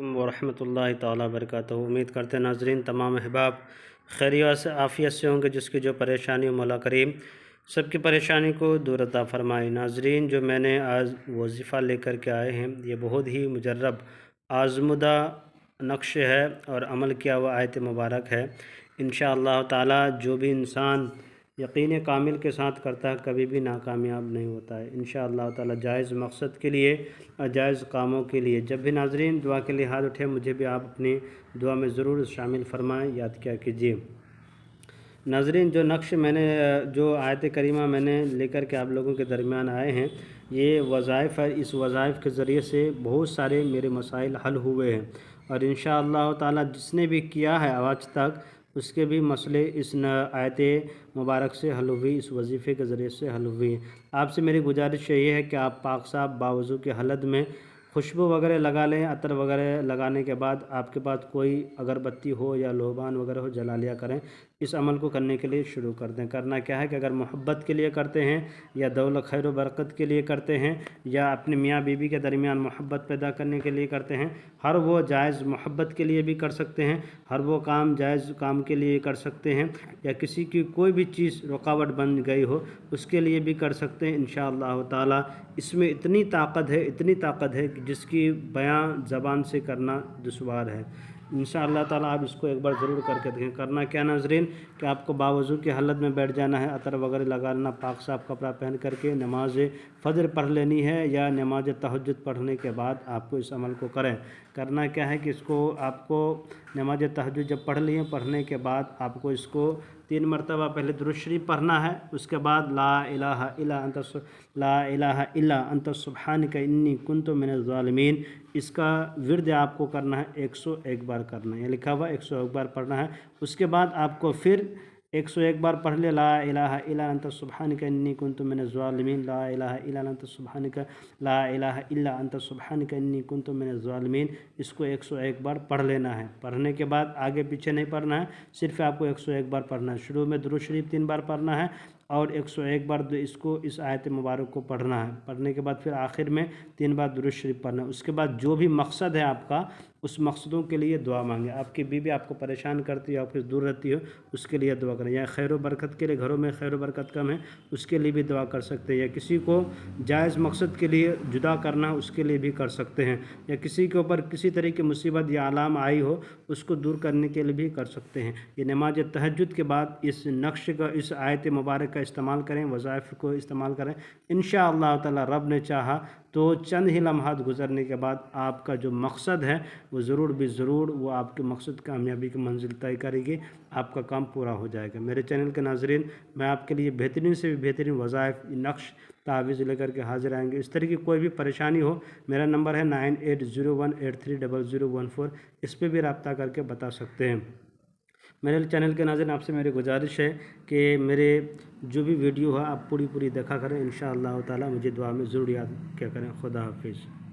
वरहमतुल्लाहि ताला वबरकातुहू। उम्मीद करते हैं नाज़रीन तमाम अहबाब खैरियत से आफ़ियत से होंगे। जिसकी जो परेशानी हो मौला करीम सबकी परेशानी को दूर अता फ़रमाए। नाज़रीन, जो मैंने आज वजीफ़ा लेकर के आए हैं ये बहुत ही मुजर्रब आज़मुदा नक्श है और अमल किया हुआ आयत मुबारक है। इंशाअल्लाह ताला जो भी इंसान यकीन कामिल के साथ करता है कभी भी नाकामयाब नहीं होता है इंशाअल्लाह ताला। जायज़ मकसद के लिए और जायज़ कामों के लिए जब भी नाज़रीन दुआ के लिए हाथ उठे मुझे भी आप अपनी दुआ में ज़रूर शामिल फरमाएं, याद क्या कीजिए। नाज़रीन, जो नक्श मैंने जो आयत करीमा मैंने लेकर के आप लोगों के दरमियान आए हैं ये वज़ाइफ़ है। इस वज़ाइफ़ के ज़रिए से बहुत सारे मेरे मसाइल हल हुए हैं और इंशाअल्लाह ताला जिसने भी किया है आज तक उसके भी मसले इस आयत मुबारक से हल हुई, इस वजीफ़े के ज़रिए से हल हुई। आपसे मेरी गुजारिश यही है कि आप पाक साफ़ बावज़ू की हालत में खुशबू वगैरह लगा लें। अतर वगैरह लगाने के बाद आपके पास कोई अगरबत्ती हो या लोबान वगैरह हो जला लिया करें। इस अमल को करने के लिए शुरू कर दें। करना क्या है कि अगर मोहब्बत के लिए करते हैं या दौलत खैर व बरकत के लिए करते हैं या अपने मियाँ बीवी के दरमियान मोहब्बत पैदा करने के लिए करते हैं, हर वो जायज़ मोहब्बत के लिए भी कर सकते हैं, हर वो काम जायज़ काम के लिए कर सकते हैं, या किसी की कोई भी चीज़ रुकावट बन गई हो उसके लिए भी कर सकते हैं इंशाअल्लाह ताला। इसमें इतनी ताकत है कि जिसकी बयां ज़बान से करना दुश्वार है। इंशाअल्लाह ताला आप इसको एक बार ज़रूर करके देखें। करना क्या नाज़रीन कि आपको बावज़ू की हालत में बैठ जाना है, अतर वगैरह लगा लेना, पाक साफ़ कपड़ा पहन करके नमाज फ़जर पढ़ लेनी है या नमाज तहज्जुद पढ़ने के बाद आपको इस अमल को करें। करना क्या है कि इसको आपको नमाज तहज्जुद जब पढ़ लिए पढ़ने के बाद आपको इसको 3 मरतबा पहले दुरूद शरीफ पढ़ना है। उसके बाद ला इलाहा इल्ला अंत सुब्हानका इन्नी कुन्तु मिनज़ ज़ालिमीन इसका विर्द आपको करना है 101 बार करना है। ये लिखा हुआ 101 बार पढ़ना है। उसके बाद आपको फिर 101 बार पढ़ ले ला इलाहा इल्ला अंत सुब्हानका इन्नी कुन्तु मिनज़ ज़ालिमीन, ला इलाहा इल्ला अंत सुब्हानका, ला इलाहा इल्ला अंत सुब्हानका इन्नी कुन्तु मिनज़ ज़ालिमीन। इसको 101 बार पढ़ लेना है। पढ़ने के बाद आगे पीछे नहीं पढ़ना है, सिर्फ आपको 101 बार पढ़ना है। शुरू में दुरूद शरीफ 3 बार पढ़ना है और 101 बार इसको इस आयत मुबारक को पढ़ना है। पढ़ने के बाद फिर आखिर में 3 बार दुरूद शरीफ पढ़ना है। उसके बाद जो भी मकसद है आपका उस मकसदों के लिए दुआ मांगे। आपकी बीवी आपको परेशान करती है, आपकी दूर रहती हो, उसके लिए दुआ करें। या खैर बरकत के लिए, घरों में खैर बरकत कम है उसके लिए भी दुआ कर सकते हैं। या किसी को जायज़ मकसद के लिए जुदा करना उसके लिए भी कर सकते हैं। या किसी के ऊपर किसी तरह की मुसीबत या आलाम आई हो उसको दूर करने के लिए भी कर सकते हैं। ये नमाज तहज्जुद के बाद इस नक्श का, इस आयत मुबारक का इस्तेमाल करें, वज़ाइफ़ को इस्तेमाल करें। इंशाअल्लाह ताला रब ने चाहा तो चंद ही लम्हात गुजरने के बाद आपका जो मकसद है वो ज़रूर भी ज़रूर वो आपके मकसद कामयाबी की मंजिल तय करेगी, आपका काम पूरा हो जाएगा। मेरे चैनल के नाज़रीन, मैं आपके लिए बेहतरीन से भी बेहतरीन वज़ाइफ़, नक्श, तावीज़ लेकर के हाज़िर आएंगे। इस तरह की कोई भी परेशानी हो मेरा नंबर है 9801830014। इस पर भी रब्ता करके बता सकते हैं। मेरे चैनल के नाज़रीन, आपसे मेरी गुजारिश है कि मेरे जो भी वीडियो है आप पूरी देखा करें। इंशाअल्लाह ताला मुझे दुआ में ज़रूर याद किया करें। खुदा हाफिज़।